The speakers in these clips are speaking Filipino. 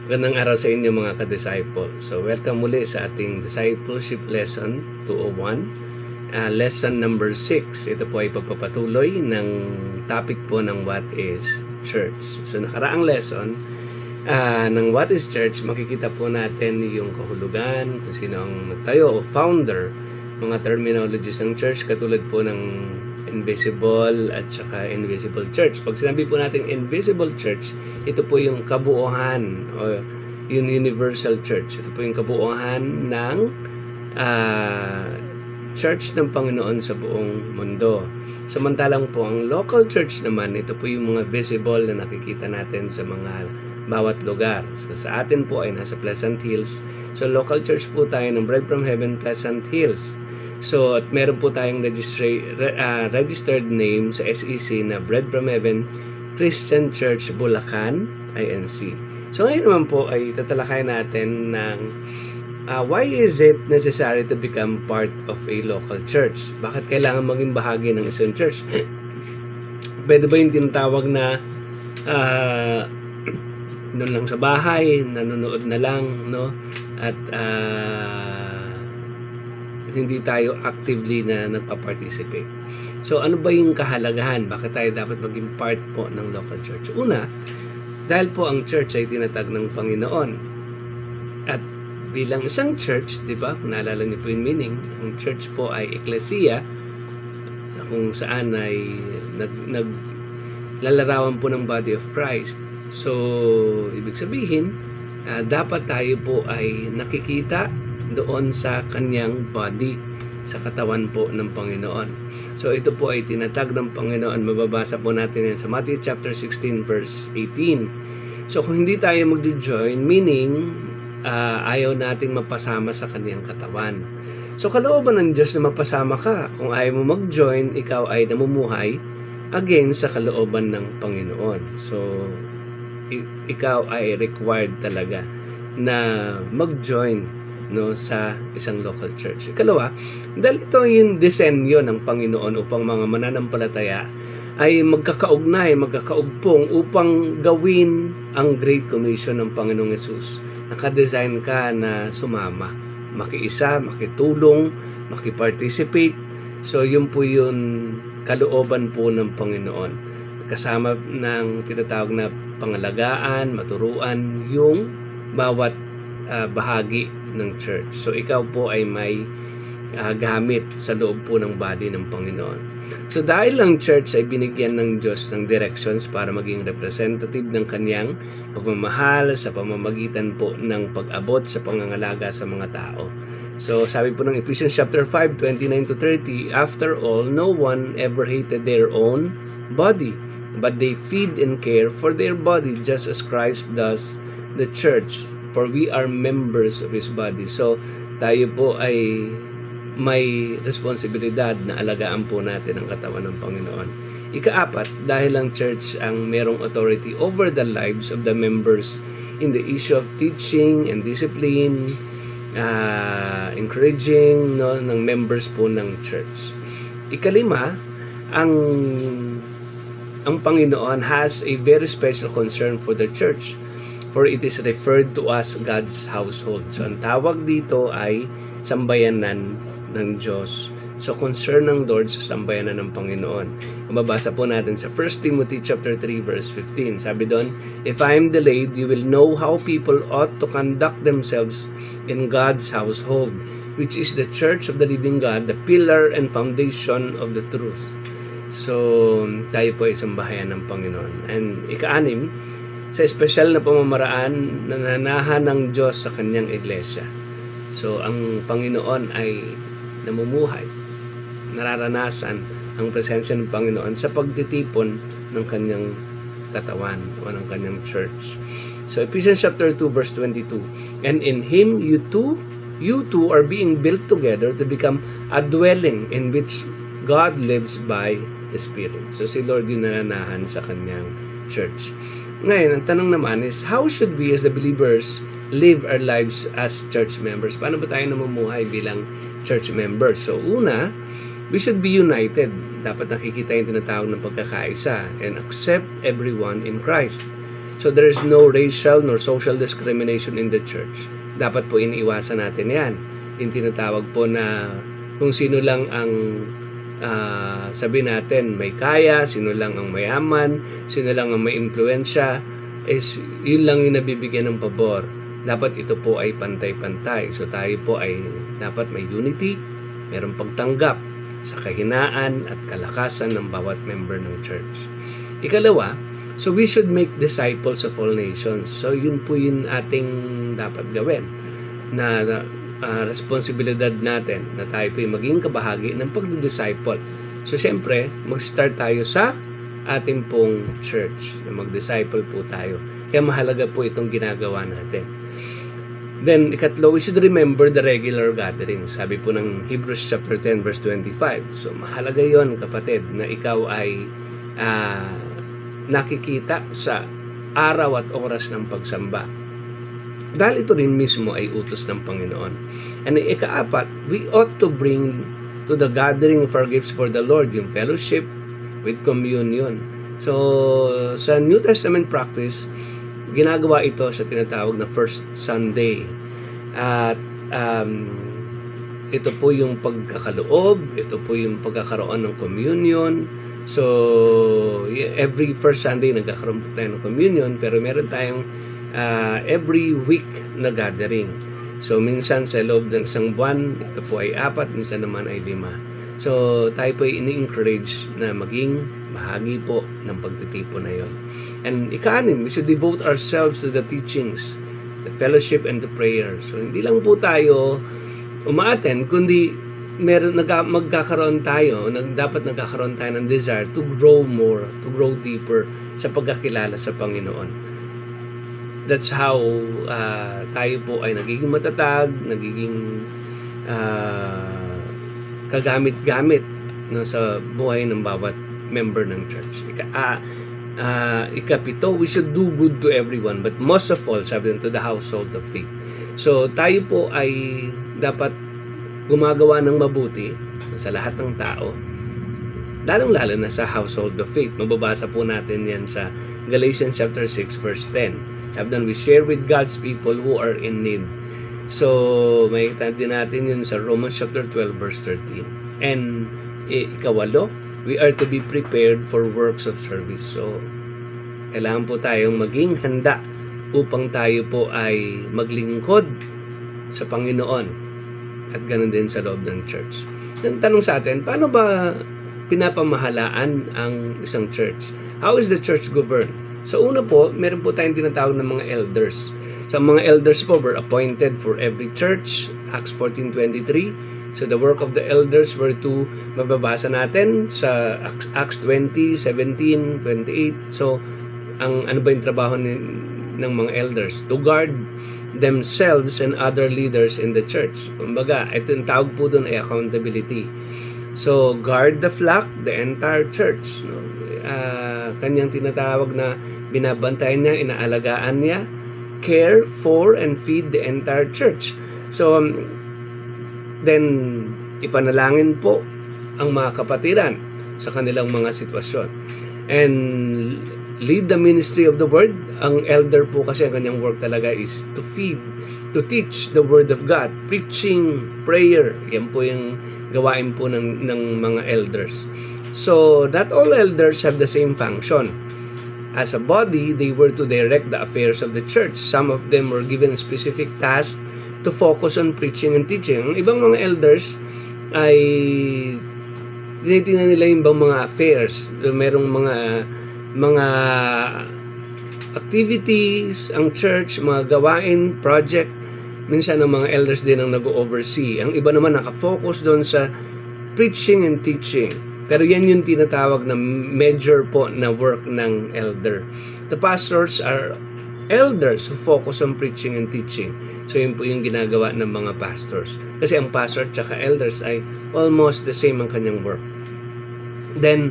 Magandang araw sa inyo mga ka-disciple. So welcome muli sa ating Discipleship Lesson 201. Lesson number 6. Ito po ay pagpapatuloy ng topic po ng What is Church. So nakaraang lesson ng What is Church, makikita po natin yung kahulugan, kung sino ang nagtayo o founder, mga terminologies ng church katulad po ng invisible at saka invisible church. Pag sinabi po natin invisible church, ito po yung kabuuan o yung universal church. Ito po yung kabuuan ng church ng Panginoon sa buong mundo. Samantalang po ang local church naman, ito po yung mga visible na nakikita natin sa mga bawat lugar. So sa atin po ay nasa Pleasant Hills. So local church po tayo ng Bread from Heaven Pleasant Hills. So, at meron po tayong registered name sa SEC na Bread from Heaven Christian Church Bulacan, INC. So, ngayon naman po ay tatalakayin natin ng why is it necessary to become part of a local church? Bakit kailangan maging bahagi ng isang church? Pwede ba yung tinatawag na doon lang sa bahay, nanonood na lang, no? At hindi tayo actively na nagpa-participate. So, ano ba yung kahalagahan? Bakit tayo dapat maging part po ng local church? Una, dahil po ang church ay tinatag ng Panginoon. At bilang isang church, di ba? Kung naalala niyo po yung meaning, ang church po ay ecclesia, kung saan ay naglalarawan po ng body of Christ. So, ibig sabihin, dapat tayo po ay nakikita doon sa kanyang body, sa katawan po ng Panginoon. So ito po ay tinatag ng Panginoon. Mababasa po natin yan sa Matthew chapter 16 verse 18. So kung hindi tayo mag-join, meaning ayaw nating mapasama sa kanyang katawan. So kalooban ng Diyos na mapasama ka. Kung ayaw mo mag-join, ikaw ay namumuhay against sa kalooban ng Panginoon. So ikaw ay required talaga na mag-join sa isang local church. Ikalawa, dahil ito yung disenyo ng Panginoon upang mga mananampalataya ay magkakaugnay, magkakaugpong upang gawin ang Great Commission ng Panginoong Yesus. Nakadesign ka na sumama, makiisa, makitulong, makiparticipate. So yun po yung kalooban po ng Panginoon. Kasama ng tinatawag na pangalagaan, maturuan yung bawat bahagi ng church. So ikaw po ay may gamit sa loob po ng body ng Panginoon. So dahil ang church ay binigyan ng Diyos ng directions para maging representative ng kanyang pagmamahal sa pamamagitan po ng pag-abot sa pangangalaga sa mga tao. So sabi po ng Ephesians chapter 5, 29-30, after all, no one ever hated their own body, but they feed and care for their body just as Christ does the church. For we are members of His body. So, tayo po ay may responsibilidad na alagaan po natin ang katawan ng Panginoon. Ikaapat, dahil ang church ang merong authority over the lives of the members in the issue of teaching and discipline, encouraging ng members po ng church. Ikalima, ang Panginoon has a very special concern for the church. For it is referred to as God's household. So, ang tawag dito ay sambayanan ng Diyos. So, concern ng Lord sa sambayanan ng Panginoon. Kung mabasa po natin sa 1 Timothy chapter 3 verse 15. Sabi doon, if I am delayed, you will know how people ought to conduct themselves in God's household, which is the church of the living God, the pillar and foundation of the truth. So, tayo po ay sambahayan ng Panginoon. And ika-anim, sa espesyal na pamamaraan na nanahan ng Diyos sa kanyang iglesia. So, ang Panginoon ay namumuhay, nararanasan ang presensya ng Panginoon sa pagtitipon ng kanyang katawan o ng kanyang church. So, Ephesians chapter 2 verse 22, and in Him you two are being built together to become a dwelling in which God lives by the Spirit. So, si Lord yung nananahan sa kanyang church. Ngayon, ang tanong naman is, how should we as the believers live our lives as church members? Paano ba tayo namumuhay bilang church members? So, una, we should be united. Dapat nakikita yung tinatawag ng pagkakaisa and accept everyone in Christ. So there is no racial nor social discrimination in the church. Dapat po iniiwasan natin yan. Yung tinatawag po na kung sino lang ang sabi natin may kaya, sino lang ang mayaman, sino lang ang may impluensya, is yun lang yung nabibigyan ng pabor. Dapat ito po ay pantay-pantay. So tayo po ay dapat may unity, mayroong pagtanggap sa kahinaan at kalakasan ng bawat member ng church. Ikalawa, so we should make disciples of all nations. So yun po yung ating dapat gawin na responsibilidad natin na tayo po yung maging kabahagi ng pagdidisciple. So siyempre, mag-start tayo sa ating pong church na mag-disciple po tayo. Kaya mahalaga po itong ginagawa natin. Then, ikatlo, we should remember the regular gathering. Sabi po ng Hebrews chapter 10 verse 25. So mahalaga yon kapatid na ikaw ay nakikita sa araw at oras ng pagsamba. Dahil ito rin mismo ay utos ng Panginoon. And ikaapat, we ought to bring to the gathering of our gifts for the Lord, yung fellowship with communion. So, sa New Testament practice, ginagawa ito sa tinatawag na First Sunday. At ito po yung pagkakaloob, ito po yung pagkakaroon ng communion. So, every First Sunday nagkakaroon po tayo ng communion, pero meron tayong every week na gathering. So, minsan sa loob ng isang buwan, ito po ay 4, minsan naman ay 5. So, tayo po ay ini-encourage na maging bahagi po ng pagtitipon na yon. And ika-6, we should devote ourselves to the teachings, the fellowship, and the prayer. So, hindi lang po tayo umaattend, kundi magkakaroon tayo, dapat nagkakaroon tayo ng desire to grow more, to grow deeper sa pagkakilala sa Panginoon. That's how tayo po ay nagiging matatag, nagiging kagamit-gamit sa buhay ng bawat member ng church. Ikapito, we should do good to everyone, but most of all, sabi to the household of faith. So tayo po ay dapat gumagawa ng mabuti sa lahat ng tao, lalong-lalo na sa household of faith. Mababasa po natin yan sa Galatians chapter 6 verse 10. Sabi doon, we share with God's people who are in need. So, may din natin yun sa Romans chapter 12 verse 13. And ikawalo, we are to be prepared for works of service. So, kailangan po tayong maging handa upang tayo po ay maglingkod sa Panginoon at ganoon din sa loob ng church. Ang tanong sa atin, paano ba pinapamahalaan ang isang church? How is the church governed? So una po, meron po tayong tinatawag ng mga elders. So ang mga elders po were appointed for every church, Acts 14:23. So the work of the elders were to, mababasa natin sa Acts 20:17, 28. So ano ba yung trabaho ng mga elders? To guard themselves and other leaders in the church. Kumbaga, ito yung tawag po doon ay accountability. So guard the flock, the entire church, no? Kanyang tinatawag na binabantayan niya, inaalagaan niya, care for and feed the entire church. So then ipanalangin po ang mga kapatiran sa kanilang mga sitwasyon and lead the ministry of the word. Ang elder po kasi ang kanyang work talaga is to feed, to teach the word of God, preaching, prayer. Yan po yung gawain po ng mga elders. So, not all elders have the same function. As a body, they were to direct the affairs of the church. Some of them were given specific tasks to focus on preaching and teaching. Ang ibang mga elders ay tinitingnan nila yung ibang mga affairs. Merong mga activities, ang church, mga gawain, project. Minsan ang mga elders din ang nag-oversee. Ang iba naman nakafocus doon sa preaching and teaching. Pero yan yung tinatawag na major po na work ng elder. The pastors are elders who focus on preaching and teaching. So yun po yung ginagawa ng mga pastors. Kasi ang pastor at saka elders ay almost the same ang kanyang work. Then,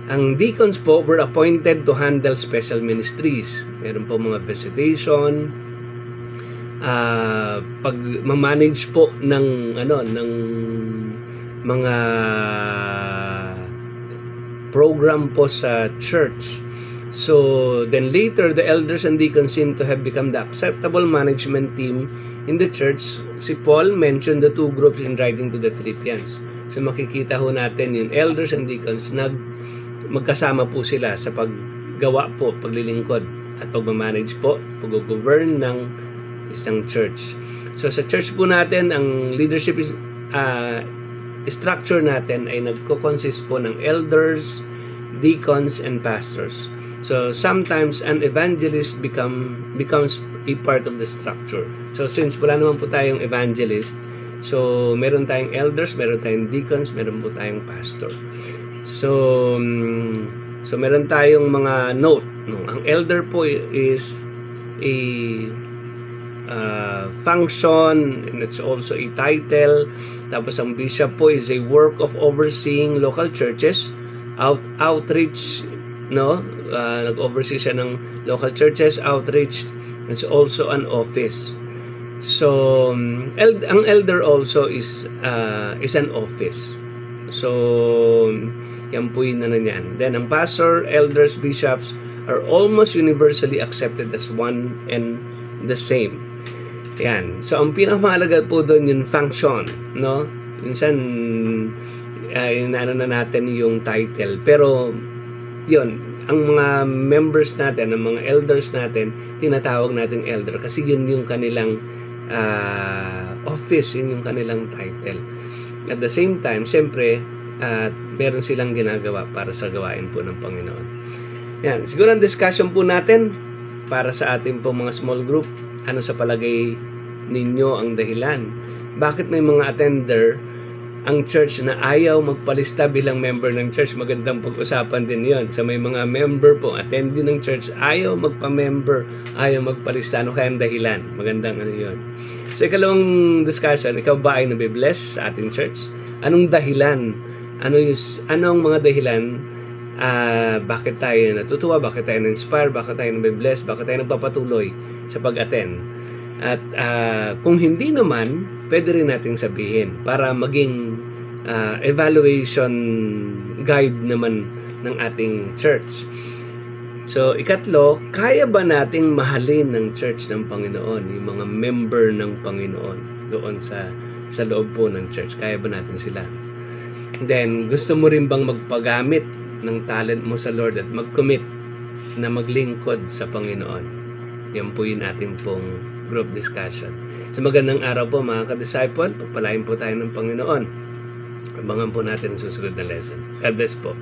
ang deacons po were appointed to handle special ministries. Meron po mga visitation, pag-manage po ng mga program po sa church. So then later, the elders and deacons seem to have become the acceptable management team in the church. Si Paul mentioned the two groups in writing to the Philippians. So makikita ho natin yung elders and deacons magkasama po sila sa paggawa po, paglilingkod at pagmamanage po, pag-govern ng isang church. So sa church po natin, ang leadership is structure natin ay nagko-consist po ng elders, deacons, and pastors. So sometimes an evangelist becomes a part of the structure. So since wala naman po tayong evangelist, so meron tayong elders, meron tayong deacons, meron po tayong pastor. So meron tayong mga note. No? Ang elder po is a function, and it's also a title. Tapos ang bishop po is a work of overseeing local churches, outreach, no? Nag-oversee siya ng local churches, outreach. It's also an office. So ang elder also is an office. So yan po yun na yan. Then ang pastor, elders, bishops are almost universally accepted as one and the same. Yan. So ang pinakamahalaga po doon yung function, no? Minsan inaano na natin yung title, pero yun, ang mga members natin, ang mga elders natin, tinatawag nating elder kasi yun yung kanilang office, yun yung kanilang title. At the same time, siyempre, meron silang ginagawa para sa gawain po ng Panginoon. Yan, siguro ang discussion po natin para sa ating po mga small group, ano sa palagay ninyo ang dahilan? Bakit may mga attender ang church na ayaw magpalista bilang member ng church? Magandang pag-usapan din yon. So may mga member po, attendee ng church, ayaw magpa-member, ayaw magpalista. Ano kaya ang dahilan? Magandang ano yon. So ikalawang discussion, ikaw ba ay nabibless sa ating church? Anong dahilan? Anong mga dahilan? Bakit tayo natutuwa? Bakit tayo na-inspire? Bakit tayo nabibless? Bakit tayo nagpapatuloy sa pag-attend? At kung hindi naman, pwede rin nating sabihin para maging evaluation guide naman ng ating church. So, ikatlo, kaya ba nating mahalin ng church ng Panginoon, yung mga member ng Panginoon doon sa loob po ng church? Kaya ba natin sila? Then, gusto mo rin bang magpagamit ng talent mo sa Lord at mag-commit na maglingkod sa Panginoon? Yan po yung ating pong group discussion. So magandang araw po mga ka-disciple. Pagpalain po tayo ng Panginoon. Abangan po natin ang susunod na lesson. God bless po.